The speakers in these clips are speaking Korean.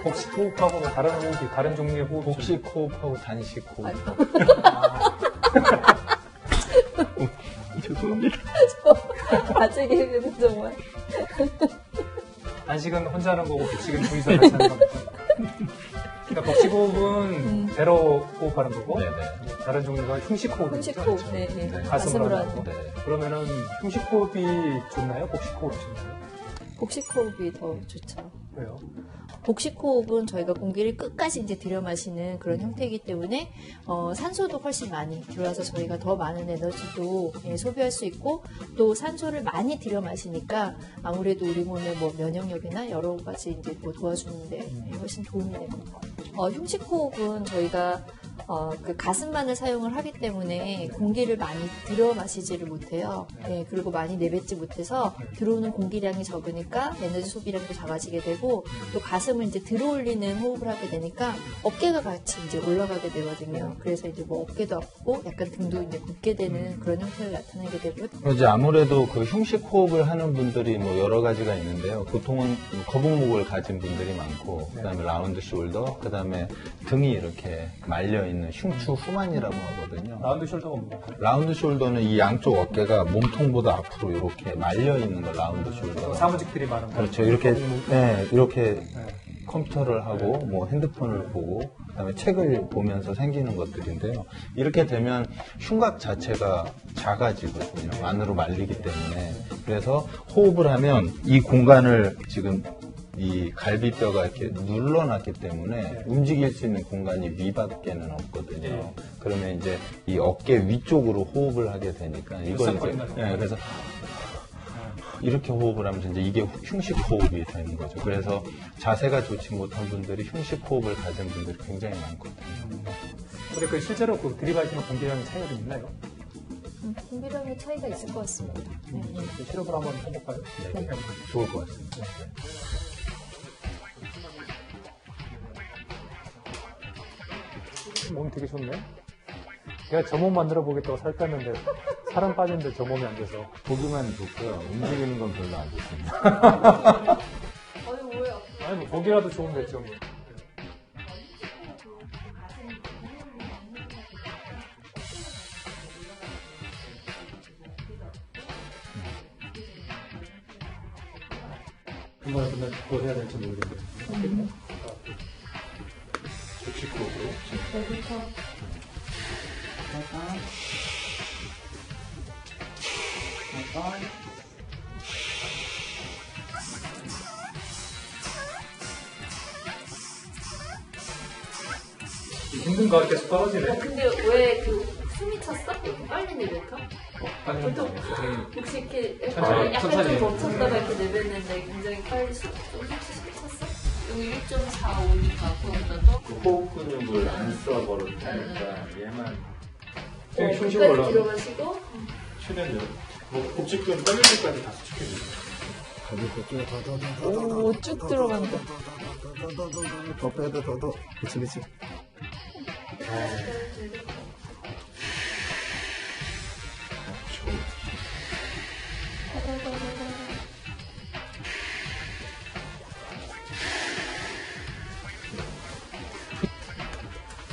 복식 호흡하고 뭐 다른 호흡이 다른 종류의 호흡. 복식 호흡하고 단식 호흡. 죄송합니다. 아직은 정말. 단식은 혼자 하는 거고 복식은 둘이서 같이 하는 겁니다. 그러니까 복식 호흡은 배로 호흡하는 거고 네네. 다른 종류가 흉식 호흡. 흉식호흡. 네, 네. 가슴으로 가슴으로 하는 하는 거. 거. 네. 그러면은 흉식 호흡이 좋나요? 복식 호흡이 좋나요? 복식호흡이 더 좋죠. 왜요? 복식호흡은 저희가 공기를 끝까지 이제 들여 마시는 그런 형태이기 때문에 산소도 훨씬 많이 들어와서 저희가 더 많은 에너지도 소비할 수 있고 또 산소를 많이 들여 마시니까 아무래도 우리 몸의 뭐 면역력이나 여러 가지 이제 뭐 도와주는데 훨씬 도움이 됩니다. 흉식호흡은 저희가 그 가슴만을 사용을 하기 때문에 공기를 많이 들여 마시지를 못해요. 네, 그리고 많이 내뱉지 못해서 들어오는 공기량이 적으니까 에너지 소비량도 작아지게 되고 또 가슴을 이제 들어올리는 호흡을 하게 되니까 어깨가 같이 이제 올라가게 되거든요. 그래서 이제 뭐 어깨도 아프고 약간 등도 이제 굽게 되는 그런 형태를 나타내게 되고요. 이제 아무래도 그 흉식 호흡을 하는 분들이 뭐 여러 가지가 있는데요. 보통은 거북목을 가진 분들이 많고, 그다음에 라운드 숄더, 그다음에 등이 이렇게 말려 있는 흉추 후만이라고 하거든요. 라운드 숄더가 뭔가요? 라운드 숄더는 이 양쪽 어깨가 몸통보다 앞으로 이렇게 말려 있는 거 라운드 숄더. 사무직들이 말하는 거. 그렇죠. 이렇게 이렇게 네. 컴퓨터를 하고 뭐 핸드폰을 보고 그다음에 책을 보면서 생기는 것들인데요. 이렇게 되면 흉곽 자체가 작아지거든요. 안으로 말리기 때문에. 그래서 호흡을 하면 이 공간을 지금 이 갈비뼈가 이렇게 눌러놨기 때문에 움직일 수 있는 공간이 위밖에는 없거든요. 그러면 이제 이 어깨 위쪽으로 호흡을 하게 되니까 이걸 이제 그래서 이렇게 호흡을 하면서 이제 이게 흉식 호흡이 되는 거죠. 그래서 자세가 좋지 못한 분들이 흉식 호흡을 가진 분들이 굉장히 많거든요. 근데 그 실제로 그 들이마시는 공기량의 차이가 좀 있나요? 공기량의 차이가 있을 것 같습니다. 그 실험을 한번 해볼까요? 네. 좋을 것 같습니다. 몸이 되게 좋네. 제가 저 몸 만들어 보겠다고 살 뺐는데 살은 빠졌는데 저 몸이 안 돼서. 보기만 좋고요. 움직이는 건 별로 안 좋습니다. 아니 뭐야? 아니 뭐 보기라도 좋은데 좀. 이번에 근데 그거 해야 될지 모르겠는데. 복식호흡으로. 여기부터 힘든가? 계속 떨어지네. 근데 왜 그 숨이 찼어? 빨리 내뱉어? 빨리 보통 좀. 혹시 이렇게 천천히, 약간 천천히. 좀 멈췄다가 이렇게 내뱉는데 굉장히 빨리 숨 찼어? 여기 1.45니까 그거보다도 그 호흡 근육을 안 써버렸으니까 얘만 되게 흉식 끝까지 올라. 들어가시고 최대한 뭐 복직근 떨릴 때까지 다 수축해주세요. 오 쭉 들어간다. 더 빼도 더 그치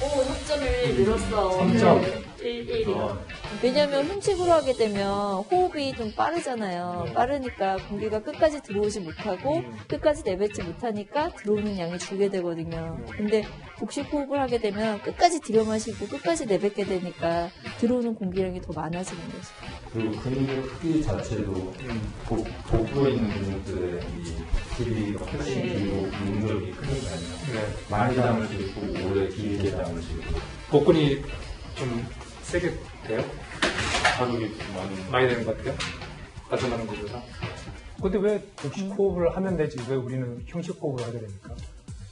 오 3.1 늘었어. 3점. 1이요. 왜냐면 흉식으로 하게 되면 호흡이 좀 빠르잖아요. 빠르니까 공기가 끝까지 들어오지 못하고 끝까지 내뱉지 못하니까 들어오는 양이 줄게 되거든요. 근데 복식 호흡을 하게 되면 끝까지 들여 마시고 끝까지 내뱉게 되니까 들어오는 공기량이 더 많아지는 거죠. 그리고 근육의 크기 자체도 복부에 있는 근육들의 이 길이가 훨씬 길고 능력이 크니까요. 네. 많이 담을 수 있고 오래 길게 담을 수 있고 복근이 좀 세게 돼요? 자극이 많이 되는 것 같아요? 가슴 하는 것보다. 근데 왜 복식 호흡을 하면 되지? 왜 우리는 흉식 호흡을 하게 됩니까?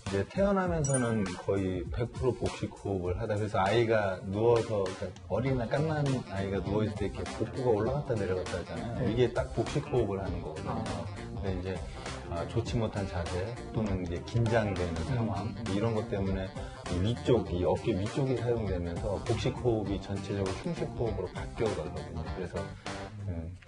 이제 태어나면서는 거의 100% 복식 호흡을 하다 그래서 아이가 누워서 그러니까 어린이나 깐난 아이가 누워있을 때 이렇게 복부가 올라갔다 내려갔다 하잖아요. 이게 딱 복식 호흡을 하는 거거든요. 근데 이제 좋지 못한 자세 또는 이제 긴장되는 상황 이런 것 때문에 이 어깨 위쪽이 사용되면서 복식 호흡이 전체적으로 흉식 호흡으로 바뀌어가거든요. 그래서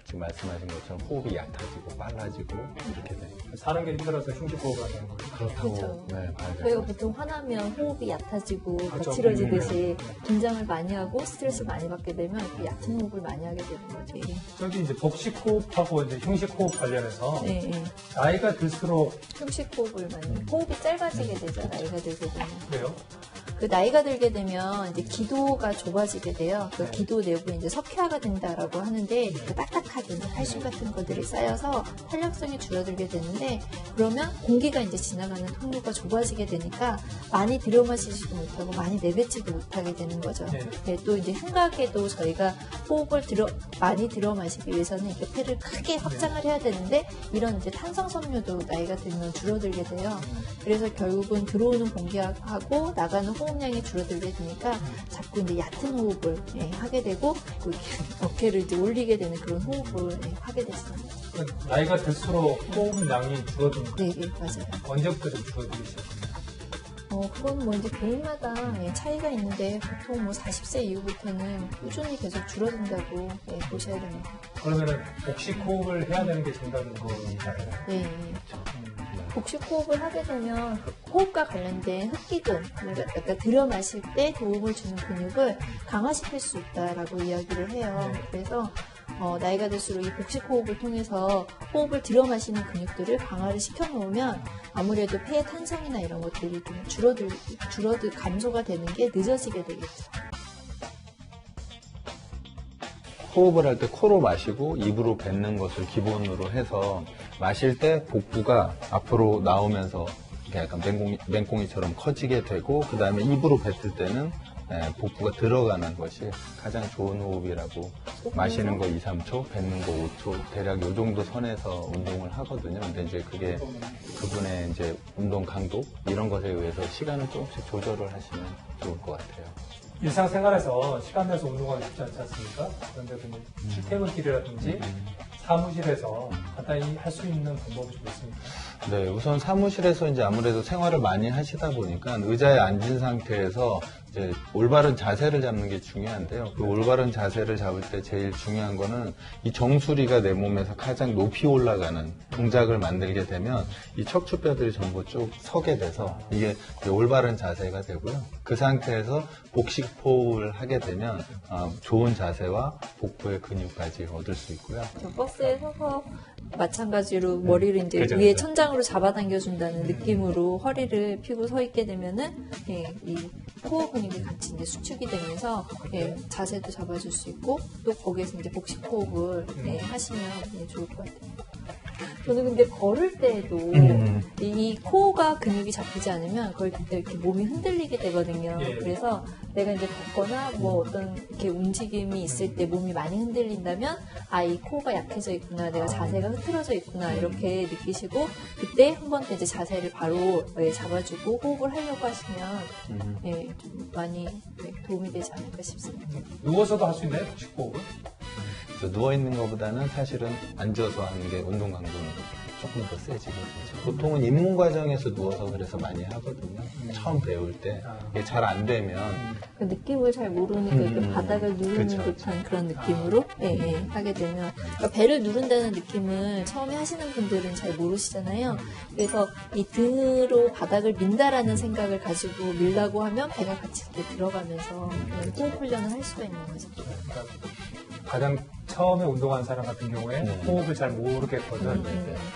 지금 말씀하신 것처럼 호흡이 얕아지고 빨라지고 이렇게 돼요. 사는 게 힘들어서 흉식호흡을 하는 거예요. 그렇다고. 그렇죠. 네, 맞아요. 저희가 보통 화나면 호흡이 얕아지고 그렇죠. 거칠어지듯이 긴장을 많이 하고 스트레스 많이 받게 되면 그 얕은 호흡을 많이 하게 되는 거죠. 이게. 저기 이제 복식호흡하고 이제 흉식호흡 관련해서 네, 네. 나이가 들수록 흉식호흡을 많이 호흡이 짧아지게 되죠. 나이가 들게 되면. 그래요? 그 나이가 들게 되면 이제 기도가 좁아지게 돼요. 그 네. 기도 내부에 이제 석회화가 된다라고 하는데 그 딱딱하게 이제 칼슘 같은 것들이 쌓여서 탄력성이 줄어들게 되는데 그러면 공기가 이제 지나가는 통로가 좁아지게 되니까 많이 들여 마시지도 못하고 많이 내뱉지도 못하게 되는 거죠. 네. 네, 또 이제 흉곽에도 저희가 호흡을 많이 들여 마시기 위해서는 이렇게 폐를 크게 확장을 해야 되는데 이런 이제 탄성 섬유도 나이가 들면 줄어들게 돼요. 그래서 결국은 들어오는 공기하고 나가는 호흡량이 줄어들게 되니까 자꾸 이제 얕은 호흡을 하게 되고 이렇게 어깨를 이제 올리게 되는 그런 호흡을 하게 되습니다. 나이가 들수록 호흡량이 줄어드는 거예요. 네, 네, 맞아요. 언제부터 좀 줄어들기 시작해요? 그건 뭐 이제 개인마다 차이가 있는데 보통 뭐 40세 이후부터는 꾸준히 계속 줄어든다고 보셔야 됩니다. 그러면은 복식호흡을 해야 되는 게 정답인 거잖아요. 네. 복식호흡을 하게 되면 호흡과 관련된 흡기근, 그러니까 들여 마실 때 도움을 주는 근육을 강화시킬 수 있다라고 이야기를 해요. 그래서 나이가 들수록 이 복식호흡을 통해서 호흡을 들여 마시는 근육들을 강화를 시켜놓으면 아무래도 폐의 탄성이나 이런 것들이 좀 감소가 되는 게 늦어지게 되겠죠. 호흡을 할 때 코로 마시고 입으로 뱉는 것을 기본으로 해서 마실 때 복부가 앞으로 나오면서 이렇게 약간 맹꽁이처럼 커지게 되고 그 다음에 입으로 뱉을 때는 복부가 들어가는 것이 가장 좋은 호흡이라고 마시는 거 2, 3초, 뱉는 거 5초 대략 요 정도 선에서 운동을 하거든요. 근데 이제 그게 그분의 이제 운동 강도 이런 것에 의해서 시간을 조금씩 조절을 하시면 좋을 것 같아요. 일상생활에서 시간 내서 운동하기 쉽지 않지 않습니까? 그런데 출퇴근길이라든지 사무실에서 간단히 할 수 있는 방법이 좀 있습니까? 네, 우선 사무실에서 이제 아무래도 생활을 많이 하시다 보니까 의자에 앉은 상태에서 이제 올바른 자세를 잡는 게 중요한데요. 그 올바른 자세를 잡을 때 제일 중요한 거는 이 정수리가 내 몸에서 가장 높이 올라가는 동작을 만들게 되면 이 척추뼈들이 전부 쭉 서게 돼서 이게 올바른 자세가 되고요. 그 상태에서 복식호흡을 하게 되면 좋은 자세와 복부의 근육까지 얻을 수 있고요. 버스에 서서 마찬가지로 머리를 이제 그죠, 위에 그죠. 천장으로 잡아당겨준다는 느낌으로 허리를 펴고 서 있게 되면은 이 코어 근육이 같이 이제 수축이 되면서 자세도 잡아줄 수 있고 또 거기에서 이제 복식 호흡을 하시면 좋을 것 같아요. 저는 근데 걸을 때에도 이 코어가 근육이 잡히지 않으면 걸을 때 이렇게 몸이 흔들리게 되거든요. 예. 그래서 내가 이제 걷거나 뭐 어떤 이렇게 움직임이 있을 때 몸이 많이 흔들린다면 이 코어가 약해져 있구나, 내가 자세가 흐트러져 있구나 이렇게 느끼시고 그때 한 번 더 이제 자세를 바로 잡아주고 호흡을 하려고 하시면 좀 많이 도움이 되지 않을까 싶습니다. 누워서도 할 수 있나요? 복식호흡을? 누워있는 것보다는 사실은 앉아서 하는 게 운동 강도는 조금 더 세지거든요. 보통은 입문 과정에서 누워서 그래서 많이 하거든요. 처음 배울 때 이게 잘 안 되면 그 느낌을 잘 모르니까 이렇게 바닥을 누르는 그쵸. 듯한 그런 느낌으로 하게 되면 그러니까 배를 누른다는 느낌을 처음에 하시는 분들은 잘 모르시잖아요. 그래서 이 등으로 바닥을 민다라는 생각을 가지고 밀라고 하면 배가 같이 이렇게 들어가면서 호흡 훈련을 할 수가 있는 거죠. 그러니까 가장 처음에 운동하는 사람 같은 경우에 호흡을 잘 모르겠거든.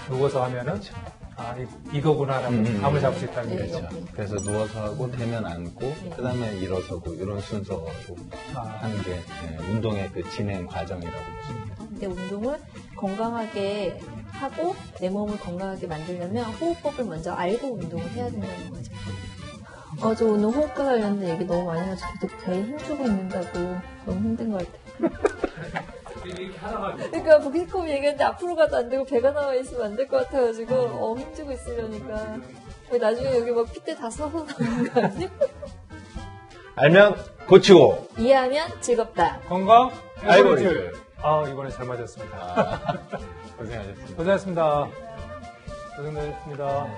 누워서 하면은 이거구나라고 감을 잡을 수 있다는 네. 거죠. 그래서 누워서 하고 되면 앉고 그 다음에 일어서고 이런 순서로 하는 게 운동의 그 진행 과정이라고 보시면 돼요. 근데 운동을 건강하게 하고 내 몸을 건강하게 만들려면 호흡법을 먼저 알고 운동을 해야 된다는 거죠. 저 오늘 호흡과 관련된 얘기 너무 많이 해서 계속 배에 힘주고 있는다고 너무 힘든 것 같아요. 그러니까 복식호흡 얘기했는데 앞으로 가도 안 되고 배가 나와 있으면 안 될 것 같아가지고 힘주고 있으려니까 나중에 여기 막 핏대 다 써서 나오는 거 아니야? 알면 고치고 이해하면 즐겁다. 건강 알고리즘. 이번에 잘 맞았습니다. 고생하셨습니다. 고생하셨습니다. 고생하셨습니다.